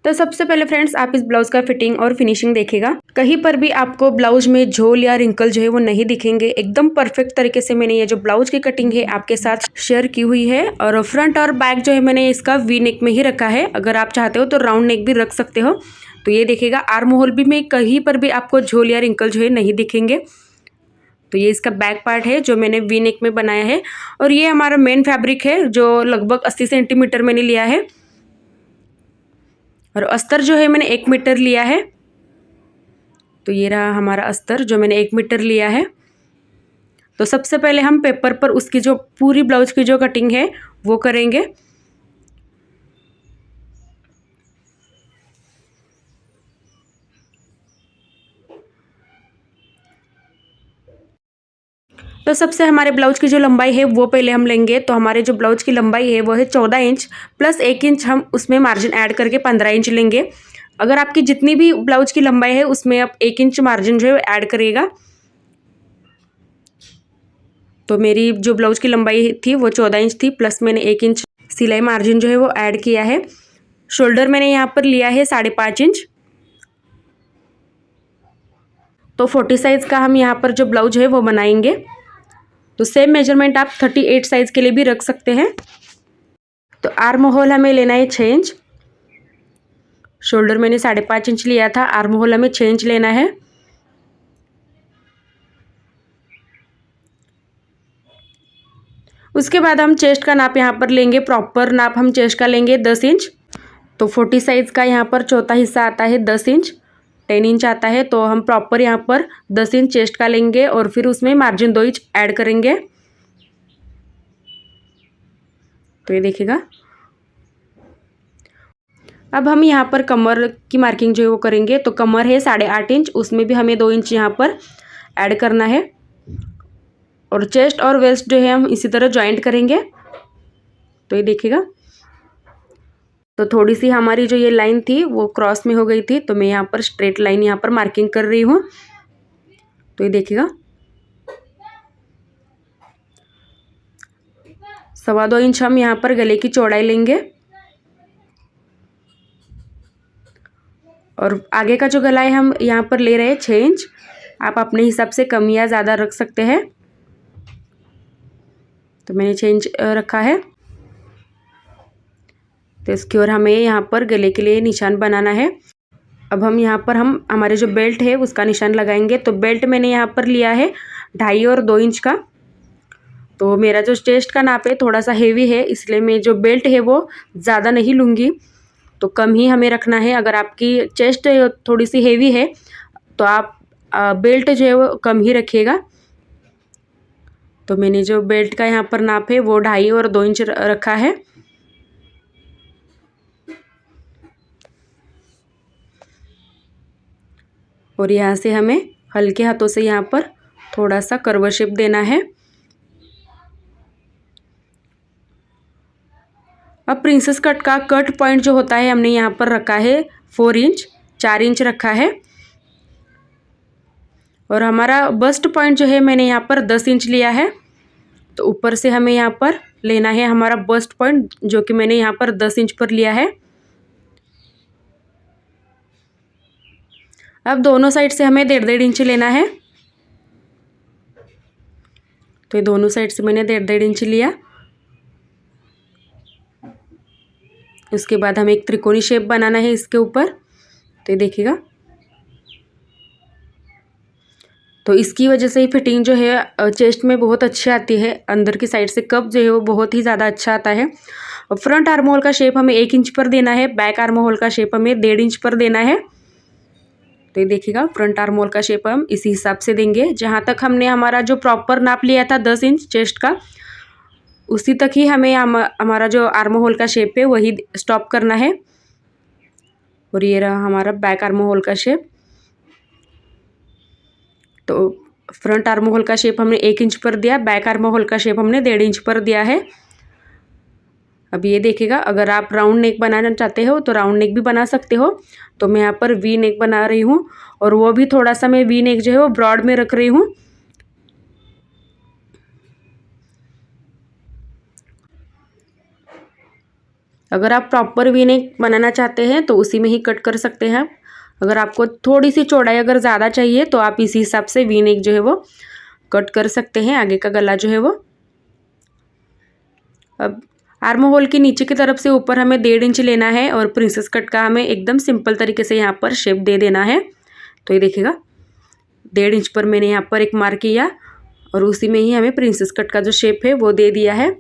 तो सबसे पहले फ्रेंड्स आप इस ब्लाउज का फिटिंग और फिनिशिंग देखिएगा। कहीं पर भी आपको ब्लाउज में झोल या रिंकल जो है वो नहीं दिखेंगे। एकदम परफेक्ट तरीके से मैंने ये जो ब्लाउज की कटिंग है आपके साथ शेयर की हुई है। और फ्रंट और बैक जो है मैंने इसका वी नेक में ही रखा है। अगर आप चाहते हो तो राउंड नेक भी रख सकते हो। तो ये देखिएगा आर्म होल भी में कहीं पर भी आपको झोल या रिंकल जो है नहीं दिखेंगे। तो ये इसका बैक पार्ट है जो मैंने वी नेक में बनाया है। और ये हमारा मेन फैब्रिक है जो लगभग 80 सेंटीमीटर मैंने लिया है। और अस्तर जो है मैंने 1 मीटर लिया है। तो ये रहा हमारा अस्तर जो मैंने 1 मीटर लिया है। तो सबसे पहले हम पेपर पर उसकी जो पूरी ब्लाउज की जो कटिंग है वो करेंगे। तो सबसे हमारे ब्लाउज की जो लंबाई है वो पहले हम लेंगे। तो हमारे जो ब्लाउज की लंबाई है वो है 14 इंच प्लस 1 इंच हम उसमें मार्जिन ऐड करके 15 इंच लेंगे। अगर आपकी जितनी भी ब्लाउज की लंबाई है उसमें आप 1 इंच मार्जिन जो है ऐड करिएगा। तो मेरी जो ब्लाउज की लंबाई थी वो 14 इंच थी प्लस मैंने 1 इंच सिलाई मार्जिन जो है वो ऐड किया है। शोल्डर मैंने यहाँ पर लिया है 5.5 इंच। तो 40 साइज़ का हम यहाँ पर जो ब्लाउज है वो बनाएंगे। तो सेम मेजरमेंट आप 38 साइज़ के लिए भी रख सकते हैं। तो आर्म होल हमें लेना है 6 इंच। शोल्डर मैंने 5.5 इंच लिया था। आर्म होल हमें 6 इंच लेना है। उसके बाद हम चेस्ट का नाप यहाँ पर लेंगे। प्रॉपर नाप हम चेस्ट का लेंगे 10 इंच। तो 40 साइज़ का यहाँ पर चौथा हिस्सा आता है 10 इंच। 10 इंच आता है तो हम प्रॉपर यहाँ पर 10 इंच चेस्ट का लेंगे और फिर उसमें मार्जिन 2 इंच ऐड करेंगे। तो ये देखिएगा। अब हम यहाँ पर कमर की मार्किंग जो है वो करेंगे। तो कमर है 8.5 इंच, उसमें भी हमें 2 इंच यहाँ पर ऐड करना है। और चेस्ट और वेस्ट जो है हम इसी तरह जॉइंट करेंगे। तो ये देखिएगा। तो थोड़ी सी हमारी जो ये लाइन थी वो क्रॉस में हो गई थी तो मैं यहाँ पर स्ट्रेट लाइन यहाँ पर मार्किंग कर रही हूँ। तो ये देखिएगा 2.25 इंच हम यहाँ पर गले की चौड़ाई लेंगे। और आगे का जो गला है हम यहाँ पर ले रहे हैं 6 इंच। आप अपने हिसाब से कम या ज़्यादा रख सकते हैं। तो मैंने 6 इंच रखा है। तो इसकी ओर हमें यहाँ पर गले के लिए निशान बनाना है। अब हम यहाँ पर हमारे जो बेल्ट है उसका निशान लगाएंगे। तो बेल्ट मैंने यहाँ पर लिया है 2.5 और 2 इंच का। तो मेरा जो चेस्ट का नाप है थोड़ा सा हेवी है इसलिए मैं जो बेल्ट है वो ज़्यादा नहीं लूँगी। तो कम ही हमें रखना है। अगर आपकी चेस्ट थोड़ी सी हेवी है तो आप बेल्ट जो है वो कम ही रखिएगा। तो मैंने जो बेल्ट का यहाँ पर नाप है वो 2.5 और 2 इंच रखा है। और यहाँ से हमें हल्के हाथों से यहाँ पर थोड़ा सा कर्व शेप देना है। अब प्रिंसेस कट का कट पॉइंट जो होता है हमने यहाँ पर रखा है 4 इंच, 4 इंच रखा है। और हमारा बस्ट पॉइंट जो है मैंने यहाँ पर 10 इंच लिया है। तो ऊपर से हमें यहाँ पर लेना है हमारा बस्ट पॉइंट जो कि मैंने यहाँ पर 10 इंच पर लिया है। अब दोनों साइड से हमें 1.5 इंच लेना है। तो ये दोनों साइड से मैंने 1.5 इंच लिया। उसके बाद हमें एक त्रिकोणी शेप बनाना है इसके ऊपर। तो ये देखिएगा। तो इसकी वजह से ही फिटिंग जो है चेस्ट में बहुत अच्छी आती है। अंदर की साइड से कप जो है वो बहुत ही ज़्यादा अच्छा आता है। और फ्रंट आर्म होल का शेप हमें 1 इंच पर देना है। बैक आर्म होल का शेप हमें 1.5 इंच पर देना है। तो ये देखिएगा फ्रंट आर्म होल का शेप हम इसी हिसाब से देंगे। जहाँ तक हमने हमारा जो प्रॉपर नाप लिया था 10 इंच चेस्ट का उसी तक ही हमें हमारा जो आर्म होल का शेप है वही स्टॉप करना है। और ये रहा हमारा बैक आर्म होल का शेप। तो फ्रंट आर्म होल का शेप हमने 1 इंच पर दिया, बैक आर्म होल का शेप हमने 1.5 इंच पर दिया है। अब ये देखिएगा अगर आप राउंड नेक बनाना चाहते हो तो राउंड नेक भी बना सकते हो। तो मैं यहाँ पर वी नेक बना रही हूँ और वो भी थोड़ा सा मैं वी नेक जो है वो ब्रॉड में रख रही हूँ। अगर आप प्रॉपर वी नेक बनाना चाहते हैं तो उसी में ही कट कर सकते हैं। अगर आपको थोड़ी सी चौड़ाई अगर ज़्यादा चाहिए तो आप इसी हिसाब से वी नेक जो है वो कट कर सकते हैं, आगे का गला जो है वो। अब आर्म होल के नीचे की तरफ से ऊपर हमें 1.5 इंच लेना है और प्रिंसेस कट का हमें एकदम सिंपल तरीके से यहाँ पर शेप दे देना है। तो ये देखिएगा 1.5 इंच पर मैंने यहाँ पर एक मार्क किया और उसी में ही हमें प्रिंसेस कट का जो शेप है वो दे दिया है।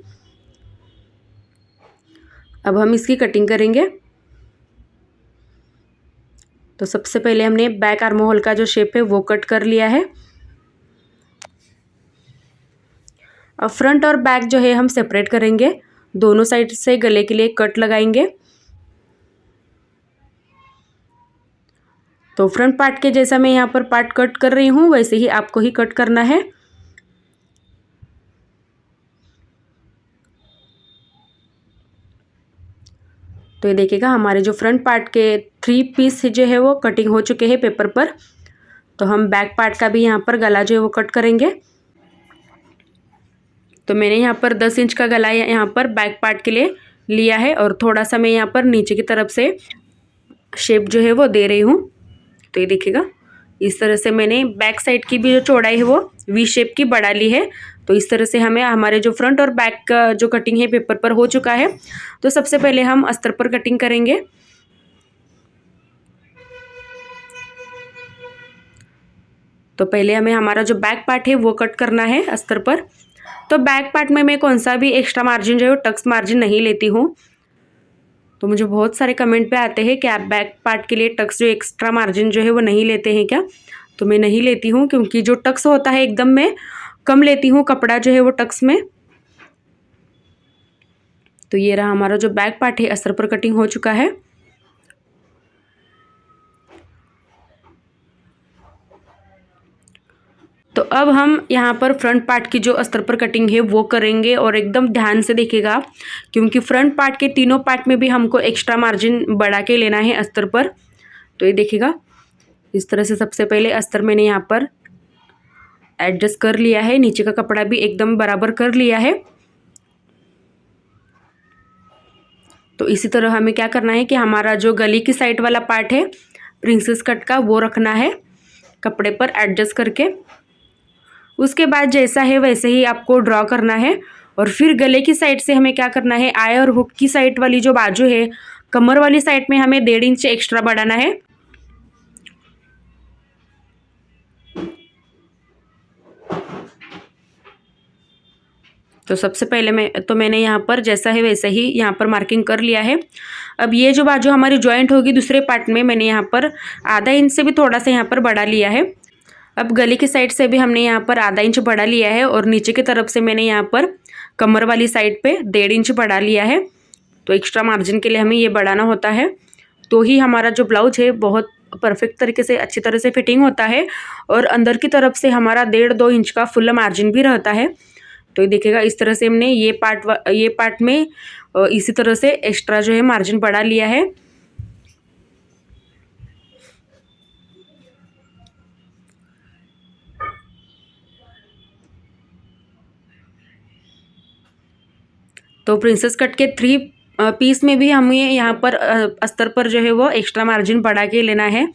अब हम इसकी कटिंग करेंगे। तो सबसे पहले हमने बैक आर्म होल का जो शेप है वो कट कर लिया है। अब फ्रंट और बैक जो है हम सेपरेट करेंगे, दोनों साइड से गले के लिए कट लगाएंगे। तो फ्रंट पार्ट के जैसा मैं यहाँ पर पार्ट कट कर रही हूँ वैसे ही आपको ही कट करना है। तो ये देखिएगा हमारे जो फ्रंट पार्ट के 3 पीस जो है वो कटिंग हो चुके हैं पेपर पर। तो हम बैक पार्ट का भी यहाँ पर गला जो है वो कट करेंगे। तो मैंने यहाँ पर 10 इंच का गला यहाँ पर बैक पार्ट के लिए लिया है और थोड़ा सा मैं यहाँ पर नीचे की तरफ से शेप जो है वो दे रही हूँ। तो ये देखिएगा इस तरह से मैंने बैक साइड की भी जो चौड़ाई है वो वी शेप की बढ़ा ली है। तो इस तरह से हमें हमारे जो फ्रंट और बैक का जो कटिंग है पेपर पर हो चुका है। तो सबसे पहले हम अस्तर पर कटिंग करेंगे। तो पहले हमें हमारा जो बैक पार्ट है वो कट करना है अस्तर पर। तो बैक पार्ट में मैं कौन सा भी एक्स्ट्रा मार्जिन जो है टक्स मार्जिन नहीं लेती हूँ। तो मुझे बहुत सारे कमेंट पे आते हैं कि आप बैक पार्ट के लिए टक्स जो एक्स्ट्रा मार्जिन जो है वो नहीं लेते हैं क्या। तो मैं नहीं लेती हूँ क्योंकि जो टक्स होता है एकदम मैं कम लेती हूँ कपड़ा जो है वो टक्स में। तो ये रहा हमारा जो बैक पार्ट है अस्तर पर कटिंग हो चुका है। तो अब हम यहाँ पर फ्रंट पार्ट की जो अस्तर पर कटिंग है वो करेंगे और एकदम ध्यान से देखिएगा क्योंकि फ्रंट पार्ट के तीनों पार्ट में भी हमको एक्स्ट्रा मार्जिन बढ़ा के लेना है अस्तर पर। तो ये देखिएगा इस तरह से सबसे पहले अस्तर मैंने यहाँ पर एडजस्ट कर लिया है, नीचे का कपड़ा भी एकदम बराबर कर लिया है। तो इसी तरह हमें क्या करना है कि हमारा जो गले की साइड वाला पार्ट है प्रिंसेस कट का वो रखना है कपड़े पर एडजस्ट करके। उसके बाद जैसा है वैसे ही आपको ड्रॉ करना है और फिर गले की साइड से हमें क्या करना है आई और हुक की साइड वाली जो बाजू है कमर वाली साइड में हमें 1.5 इंच एक्स्ट्रा बढ़ाना है। तो सबसे पहले मैंने यहाँ पर जैसा है वैसे ही यहाँ पर मार्किंग कर लिया है। अब ये जो बाजू हमारी जॉइंट होगी दूसरे पार्ट में मैंने यहाँ पर आधा इंच से भी थोड़ा सा यहाँ पर बढ़ा लिया है। अब गले की साइड से भी हमने यहाँ पर आधा इंच बढ़ा लिया है और नीचे की तरफ से मैंने यहाँ पर कमर वाली साइड पे 1.5 इंच बढ़ा लिया है। तो एक्स्ट्रा मार्जिन के लिए हमें ये बढ़ाना होता है तो ही हमारा जो ब्लाउज है बहुत परफेक्ट तरीके से अच्छी तरह से फिटिंग होता है और अंदर की तरफ से हमारा 1.5-2 इंच का फुल मार्जिन भी रहता है। तो ये देखिएगा इस तरह से हमने ये पार्ट में इसी तरह से एक्स्ट्रा जो है मार्जिन बढ़ा लिया है। तो प्रिंसेस कट के 3 पीस में भी हमें यहाँ पर अस्तर पर जो है वो एक्स्ट्रा मार्जिन बढ़ा के लेना है।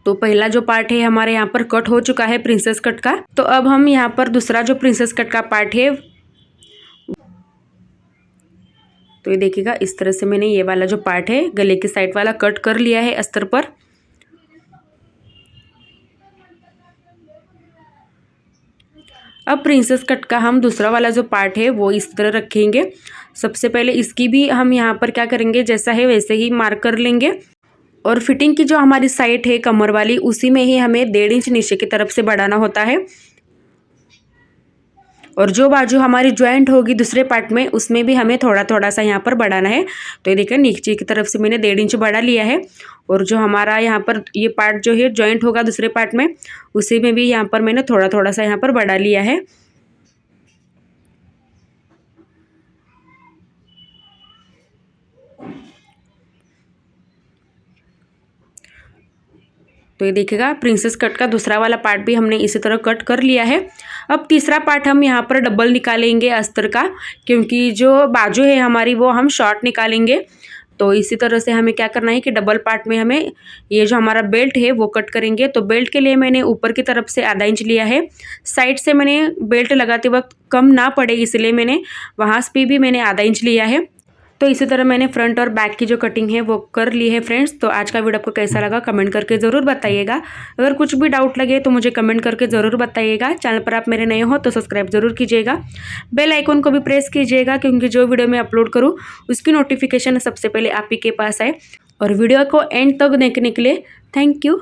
तो पहला जो पार्ट है हमारे यहाँ पर कट हो चुका है प्रिंसेस कट का। तो अब हम यहाँ पर दूसरा जो प्रिंसेस कट का पार्ट है तो ये देखिएगा इस तरह से मैंने ये वाला जो पार्ट है गले की साइड वाला कट कर लिया है अस्तर पर। अब प्रिंसेस कट का हम दूसरा वाला जो पार्ट है वो इस तरह रखेंगे। सबसे पहले इसकी भी हम यहाँ पर क्या करेंगे जैसा है वैसे ही मार्क कर लेंगे और फिटिंग की जो हमारी साइड है कमर वाली उसी में ही हमें 1.5 इंच नीचे की तरफ से बढ़ाना होता है और जो बाजू हमारी ज्वाइंट होगी दूसरे पार्ट में उसमें भी हमें थोड़ा थोड़ा सा यहाँ पर बढ़ाना है। तो ये देखिए नीचे की तरफ से मैंने 1.5 इंच बढ़ा लिया है और जो हमारा यहाँ पर ये पार्ट जो है ज्वाइंट होगा दूसरे पार्ट में उसी में भी यहाँ पर मैंने थोड़ा थोड़ा सा यहाँ पर बढ़ा लिया है। तो ये देखिएगा प्रिंसेस कट का दूसरा वाला पार्ट भी हमने इसी तरह कट कर लिया है। अब तीसरा पार्ट हम यहाँ पर डबल निकालेंगे अस्तर का, क्योंकि जो बाजू है हमारी वो हम शॉर्ट निकालेंगे। तो इसी तरह से हमें क्या करना है कि डबल पार्ट में हमें ये जो हमारा बेल्ट है वो कट करेंगे। तो बेल्ट के लिए मैंने ऊपर की तरफ से आधा इंच लिया है, साइड से मैंने बेल्ट लगाते वक्त कम ना पड़े इसलिए मैंने वहाँ पे भी मैंने आधा इंच लिया है। तो इसी तरह मैंने फ्रंट और बैक की जो कटिंग है वो कर ली है फ्रेंड्स। तो आज का वीडियो आपको कैसा लगा कमेंट करके ज़रूर बताइएगा। अगर कुछ भी डाउट लगे तो मुझे कमेंट करके ज़रूर बताइएगा। चैनल पर आप मेरे नए हो तो सब्सक्राइब ज़रूर कीजिएगा, बेल आइकन को भी प्रेस कीजिएगा, क्योंकि जो वीडियो मैं अपलोड करूँ उसकी नोटिफिकेशन सबसे पहले आप ही के पास आए। और वीडियो को एंड तक देखने के लिए थैंक यू।